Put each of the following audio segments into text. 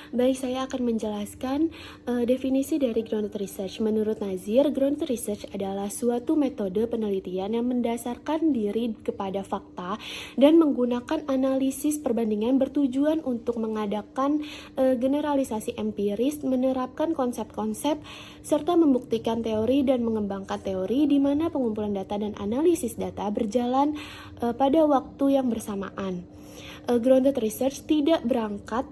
Baik, saya akan menjelaskan definisi dari grounded research. Menurut Nazir, grounded research adalah suatu metode penelitian yang mendasarkan diri kepada fakta dan menggunakan analisis perbandingan bertujuan untuk mengadakan generalisasi empiris, menerapkan konsep-konsep, serta membuktikan teori dan mengembangkan teori di mana pengumpulan data dan analisis data berjalan pada waktu yang bersamaan. Grounded research tidak berangkat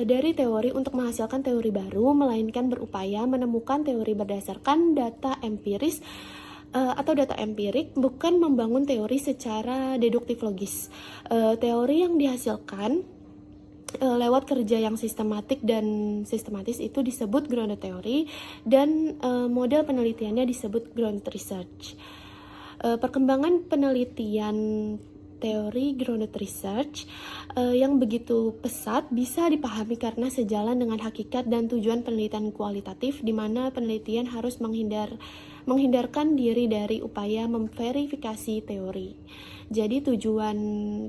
dari teori untuk menghasilkan teori baru, melainkan berupaya menemukan teori berdasarkan data empiris atau data empirik, bukan membangun teori secara deduktif logis. Teori yang dihasilkan lewat kerja yang sistematik dan sistematis itu disebut grounded theory, dan model penelitiannya disebut grounded research. Perkembangan penelitian teori grounded research yang begitu pesat bisa dipahami karena sejalan dengan hakikat dan tujuan penelitian kualitatif, di mana penelitian harus menghindarkan diri dari upaya memverifikasi teori. Jadi tujuan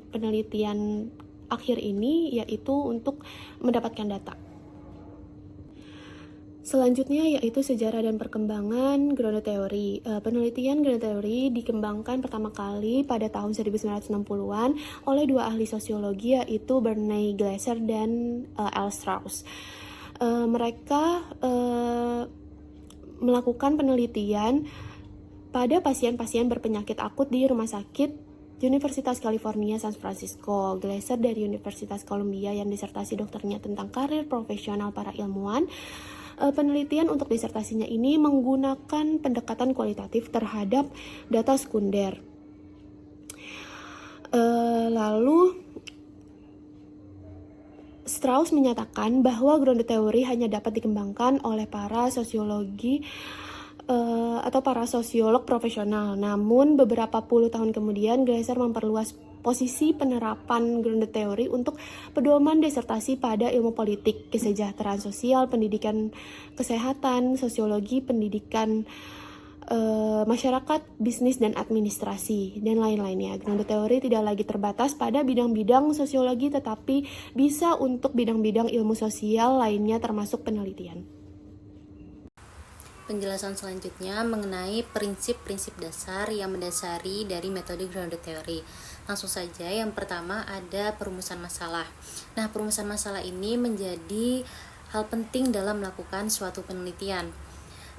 penelitian akhir ini yaitu untuk mendapatkan data. Selanjutnya yaitu sejarah dan perkembangan grounded theory. Penelitian grounded theory dikembangkan pertama kali pada tahun 1960-an oleh dua ahli sosiologi, yaitu Bernie Glaser dan L. Strauss. Mereka melakukan penelitian pada pasien-pasien berpenyakit akut di rumah sakit Universitas California San Francisco. Glaser dari Universitas Columbia yang disertasi dokternya tentang karir profesional para ilmuwan. Penelitian untuk disertasinya ini menggunakan pendekatan kualitatif terhadap data sekunder. Lalu Strauss menyatakan bahwa grounded theory hanya dapat dikembangkan oleh para sosiologi atau para sosiolog profesional. Namun beberapa puluh tahun kemudian Glaser memperluas posisi penerapan grounded theory untuk pedoman disertasi pada ilmu politik, kesejahteraan sosial, pendidikan kesehatan, sosiologi, pendidikan masyarakat, bisnis, dan administrasi, dan lain-lainnya. Grounded theory tidak lagi terbatas pada bidang-bidang sosiologi, tetapi bisa untuk bidang-bidang ilmu sosial lainnya termasuk penelitian. Penjelasan selanjutnya mengenai prinsip-prinsip dasar yang mendasari dari metode grounded theory. Langsung saja, yang pertama ada perumusan masalah. Nah, perumusan masalah ini menjadi hal penting dalam melakukan suatu penelitian.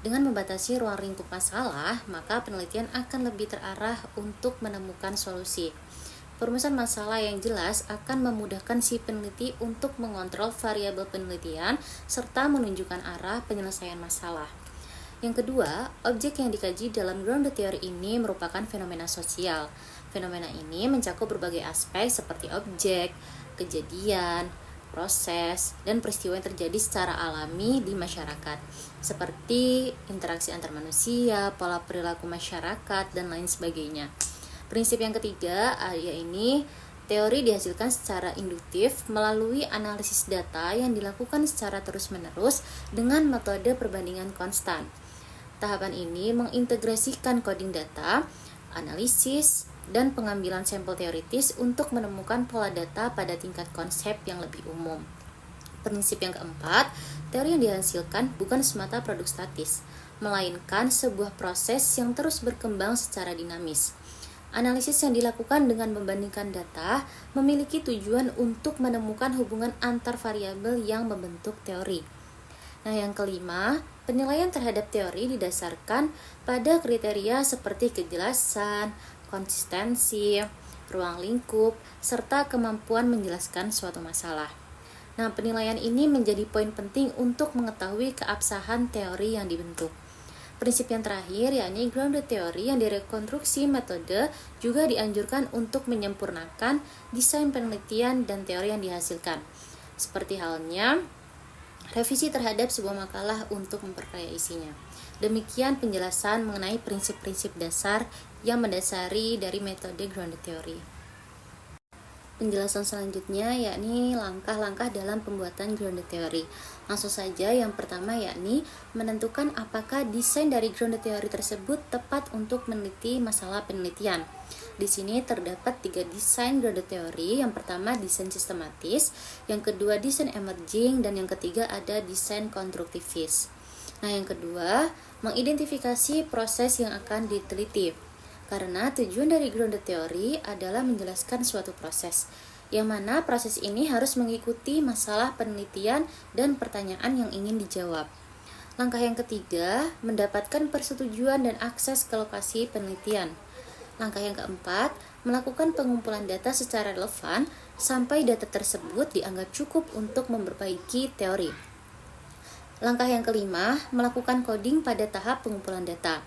Dengan membatasi ruang lingkup masalah, maka penelitian akan lebih terarah untuk menemukan solusi. Perumusan masalah yang jelas akan memudahkan si peneliti untuk mengontrol variabel penelitian serta menunjukkan arah penyelesaian masalah. Yang kedua, objek yang dikaji dalam grounded theory ini merupakan fenomena sosial. Fenomena ini mencakup berbagai aspek seperti objek, kejadian, proses, dan peristiwa yang terjadi secara alami di masyarakat, seperti interaksi antar manusia, pola perilaku masyarakat, dan lain sebagainya. Prinsip yang ketiga, yaitu teori dihasilkan secara induktif melalui analisis data yang dilakukan secara terus-menerus dengan metode perbandingan konstan. Tahapan ini mengintegrasikan coding data, analisis, dan pengambilan sampel teoritis untuk menemukan pola data pada tingkat konsep yang lebih umum. Prinsip yang keempat, teori yang dihasilkan bukan semata produk statis, melainkan sebuah proses yang terus berkembang secara dinamis. Analisis yang dilakukan dengan membandingkan data memiliki tujuan untuk menemukan hubungan antar variabel yang membentuk teori. Nah, yang kelima, penilaian terhadap teori didasarkan pada kriteria seperti kejelasan, konsistensi, ruang lingkup, serta kemampuan menjelaskan suatu masalah. Nah, penilaian ini menjadi poin penting untuk mengetahui keabsahan teori yang dibentuk. Prinsip yang terakhir, yakni grounded theory yang direkonstruksi metode, juga dianjurkan untuk menyempurnakan desain penelitian dan teori yang dihasilkan. Seperti halnya revisi terhadap sebuah makalah untuk memperkaya isinya. Demikian penjelasan mengenai prinsip-prinsip dasar yang mendasari dari metode grounded theory. penjelasan selanjutnya yakni langkah-langkah dalam pembuatan grounded theory. Langsung saja, yang pertama yakni menentukan apakah desain dari grounded theory tersebut tepat untuk meneliti masalah penelitian. Di sini terdapat 3 desain grounded theory. Yang pertama desain sistematis, yang kedua desain emerging, dan yang ketiga ada desain konstruktivis. Nah, yang kedua, mengidentifikasi proses yang akan diteliti. Karena tujuan dari grounded theory adalah menjelaskan suatu proses, yang mana proses ini harus mengikuti masalah penelitian dan pertanyaan yang ingin dijawab. Langkah yang ketiga, mendapatkan persetujuan dan akses ke lokasi penelitian. Langkah yang keempat, melakukan pengumpulan data secara relevan sampai data tersebut dianggap cukup untuk memperbaiki teori. Langkah yang kelima, melakukan coding pada tahap pengumpulan data.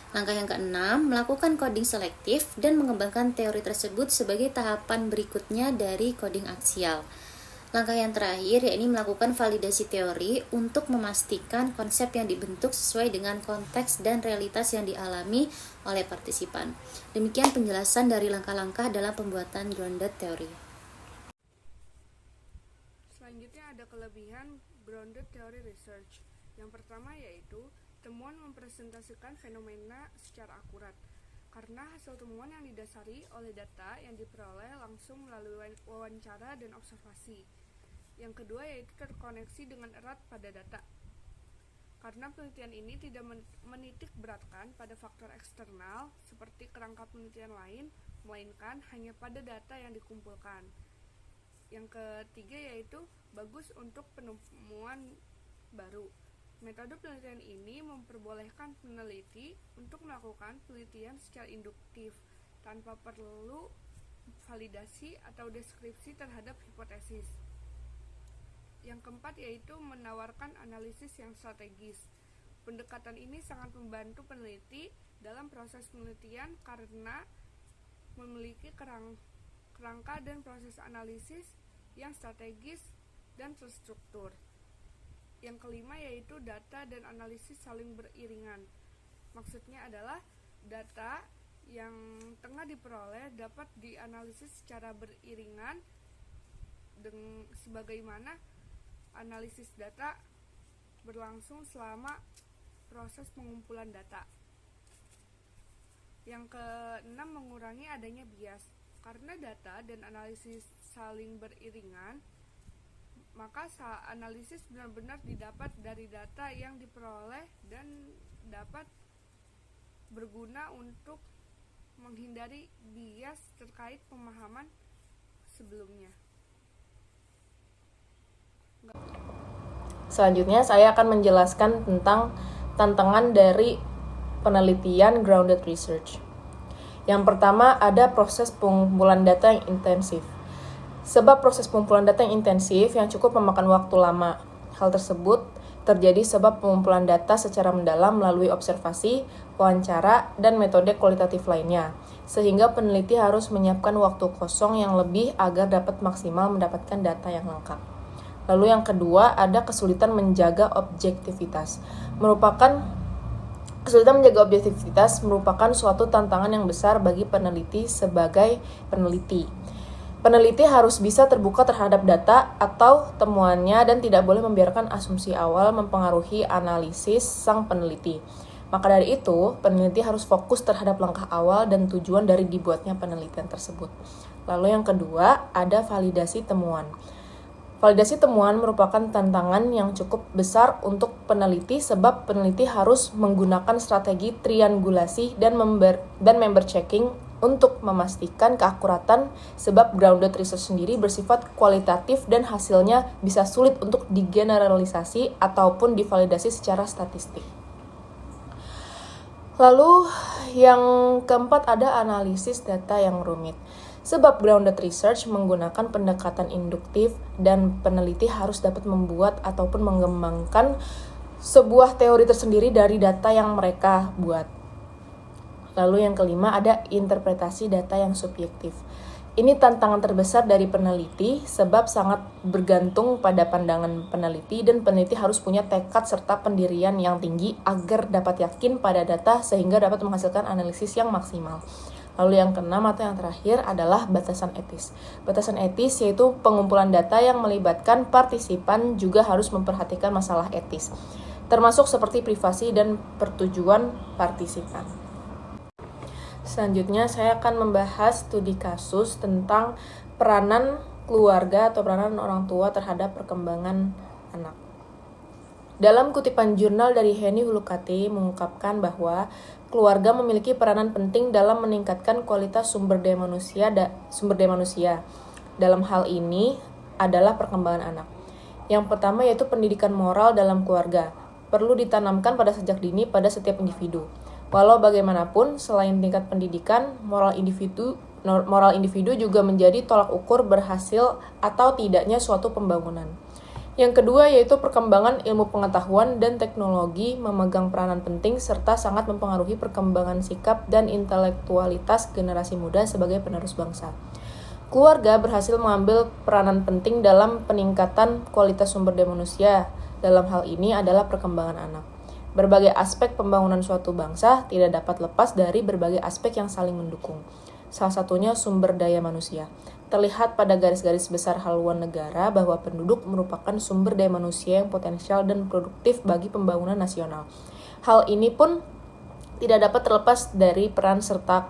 Langkah yang keenam, melakukan coding selektif dan mengembangkan teori tersebut sebagai tahapan berikutnya dari coding aksial. Langkah yang terakhir yakni melakukan validasi teori untuk memastikan konsep yang dibentuk sesuai dengan konteks dan realitas yang dialami oleh partisipan. Demikian penjelasan dari langkah-langkah dalam pembuatan grounded theory. Selanjutnya ada kelebihan grounded theory research. Yang pertama yaitu temuan mempresentasikan fenomena secara akurat, karena hasil temuan yang didasari oleh data yang diperoleh langsung melalui wawancara dan observasi. Yang kedua yaitu terkoneksi dengan erat pada data, karena penelitian ini tidak menitik beratkan pada faktor eksternal seperti kerangka penelitian lain, melainkan hanya pada data yang dikumpulkan. Yang ketiga yaitu bagus untuk penemuan baru. Metode penelitian ini memperbolehkan peneliti untuk melakukan penelitian secara induktif tanpa perlu validasi atau deskripsi terhadap hipotesis. Yang keempat yaitu menawarkan analisis yang strategis. Pendekatan ini sangat membantu peneliti dalam proses penelitian karena memiliki kerangka dan proses analisis yang strategis dan terstruktur. Yang kelima yaitu data dan analisis saling beriringan. Maksudnya adalah data yang tengah diperoleh dapat dianalisis secara beriringan sebagaimana analisis data berlangsung selama proses pengumpulan data. Yang keenam, mengurangi adanya bias. Karena data dan analisis saling beriringan, maka analisis benar-benar didapat dari data yang diperoleh dan dapat berguna untuk menghindari bias terkait pemahaman sebelumnya. Selanjutnya saya akan menjelaskan tentang tantangan dari penelitian grounded research. Yang pertama ada proses pengumpulan data yang intensif. Sebab proses pengumpulan data yang intensif yang cukup memakan waktu lama. Hal tersebut terjadi sebab pengumpulan data secara mendalam melalui observasi, wawancara, dan metode kualitatif lainnya. Sehingga peneliti harus menyiapkan waktu kosong yang lebih agar dapat maksimal mendapatkan data yang lengkap. Lalu yang kedua ada kesulitan menjaga objektivitas. Kesulitan menjaga objektivitas merupakan suatu tantangan yang besar bagi peneliti sebagai peneliti. Peneliti harus bisa terbuka terhadap data atau temuannya dan tidak boleh membiarkan asumsi awal mempengaruhi analisis sang peneliti. Maka dari itu, peneliti harus fokus terhadap langkah awal dan tujuan dari dibuatnya penelitian tersebut. Lalu yang kedua, ada validasi temuan. Validasi temuan merupakan tantangan yang cukup besar untuk peneliti sebab peneliti harus menggunakan strategi triangulasi dan member checking untuk memastikan keakuratan sebab grounded research sendiri bersifat kualitatif dan hasilnya bisa sulit untuk digeneralisasi ataupun divalidasi secara statistik. Lalu yang keempat ada analisis data yang rumit. Sebab grounded research menggunakan pendekatan induktif dan peneliti harus dapat membuat ataupun mengembangkan sebuah teori tersendiri dari data yang mereka buat. Lalu yang kelima ada interpretasi data yang subjektif. Ini tantangan terbesar dari peneliti sebab sangat bergantung pada pandangan peneliti dan peneliti harus punya tekad serta pendirian yang tinggi agar dapat yakin pada data sehingga dapat menghasilkan analisis yang maksimal. Lalu yang keenam atau yang terakhir adalah batasan etis. Batasan etis yaitu pengumpulan data yang melibatkan partisipan juga harus memperhatikan masalah etis, termasuk seperti privasi dan pertujuan partisipan. Selanjutnya saya akan membahas studi kasus tentang peranan keluarga atau peranan orang tua terhadap perkembangan anak. Dalam kutipan jurnal dari Henny Hulukati mengungkapkan bahwa keluarga memiliki peranan penting dalam meningkatkan kualitas sumber daya manusia. Dalam hal ini adalah perkembangan anak. Yang pertama yaitu pendidikan moral dalam keluarga. Perlu ditanamkan pada sejak dini pada setiap individu. Walau bagaimanapun, selain tingkat pendidikan, moral individu juga menjadi tolak ukur berhasil atau tidaknya suatu pembangunan. Yang kedua yaitu perkembangan ilmu pengetahuan dan teknologi memegang peranan penting serta sangat mempengaruhi perkembangan sikap dan intelektualitas generasi muda sebagai penerus bangsa. Keluarga berhasil mengambil peranan penting dalam peningkatan kualitas sumber daya manusia. Dalam hal ini adalah perkembangan anak. Berbagai aspek pembangunan suatu bangsa tidak dapat lepas dari berbagai aspek yang saling mendukung. Salah satunya sumber daya manusia. Terlihat pada garis-garis besar haluan negara bahwa penduduk merupakan sumber daya manusia yang potensial dan produktif bagi pembangunan nasional. Hal ini pun tidak dapat terlepas dari peran serta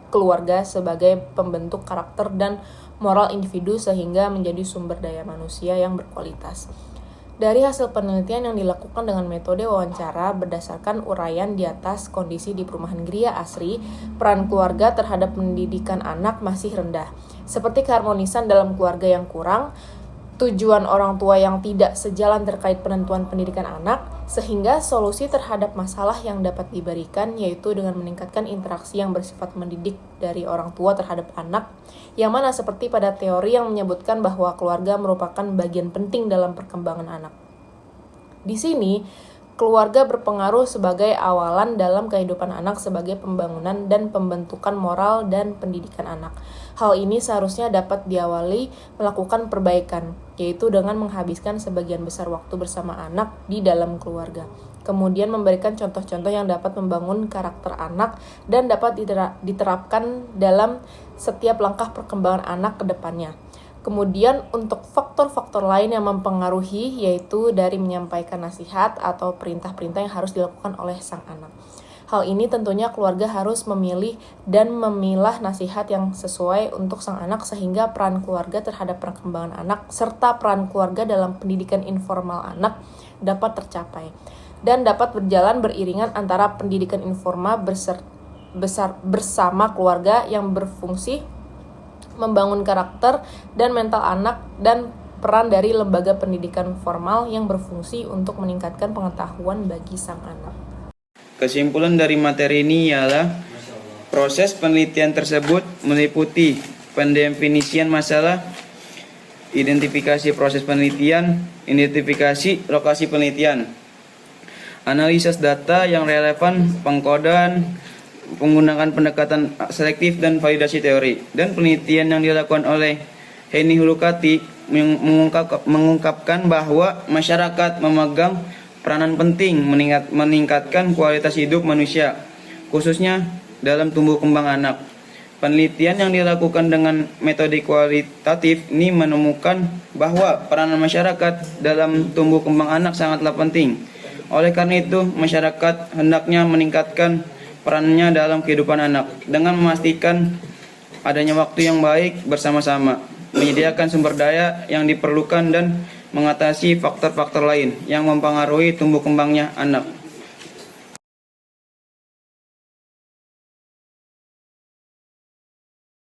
keluarga sebagai pembentuk karakter dan moral individu sehingga menjadi sumber daya manusia yang berkualitas. Dari hasil penelitian yang dilakukan dengan metode wawancara berdasarkan uraian di atas kondisi di perumahan Gria Asri, peran keluarga terhadap pendidikan anak masih rendah. Seperti keharmonisan dalam keluarga yang kurang, tujuan orang tua yang tidak sejalan terkait penentuan pendidikan anak, sehingga solusi terhadap masalah yang dapat diberikan yaitu dengan meningkatkan interaksi yang bersifat mendidik dari orang tua terhadap anak, yang mana seperti pada teori yang menyebutkan bahwa keluarga merupakan bagian penting dalam perkembangan anak. Di sini, keluarga berpengaruh sebagai awalan dalam kehidupan anak sebagai pembangunan dan pembentukan moral dan pendidikan anak. Hal ini seharusnya dapat diawali melakukan perbaikan, yaitu dengan menghabiskan sebagian besar waktu bersama anak di dalam keluarga. Kemudian memberikan contoh-contoh yang dapat membangun karakter anak dan dapat diterapkan dalam setiap langkah perkembangan anak ke depannya. Kemudian untuk faktor-faktor lain yang mempengaruhi yaitu dari menyampaikan nasihat atau perintah-perintah yang harus dilakukan oleh sang anak. Hal ini tentunya keluarga harus memilih dan memilah nasihat yang sesuai untuk sang anak sehingga peran keluarga terhadap perkembangan anak serta peran keluarga dalam pendidikan informal anak dapat tercapai dan dapat berjalan beriringan antara pendidikan informal bersama keluarga yang berfungsi membangun karakter dan mental anak dan peran dari lembaga pendidikan formal yang berfungsi untuk meningkatkan pengetahuan bagi sang anak. Kesimpulan dari materi ini ialah proses penelitian tersebut meliputi pendefinisian masalah, identifikasi proses penelitian, identifikasi lokasi penelitian, analisis data yang relevan, pengkodean, menggunakan pendekatan selektif dan validasi teori, dan penelitian yang dilakukan oleh Henny Hulukati mengungkapkan bahwa masyarakat memegang peranan penting meningkatkan kualitas hidup manusia, khususnya dalam tumbuh kembang anak. Penelitian yang dilakukan dengan metode kualitatif ini menemukan bahwa peranan masyarakat dalam tumbuh kembang anak sangatlah penting. Oleh karena itu, masyarakat hendaknya meningkatkan perannya dalam kehidupan anak dengan memastikan adanya waktu yang baik bersama-sama, menyediakan sumber daya yang diperlukan dan mengatasi faktor-faktor lain yang mempengaruhi tumbuh kembangnya anak.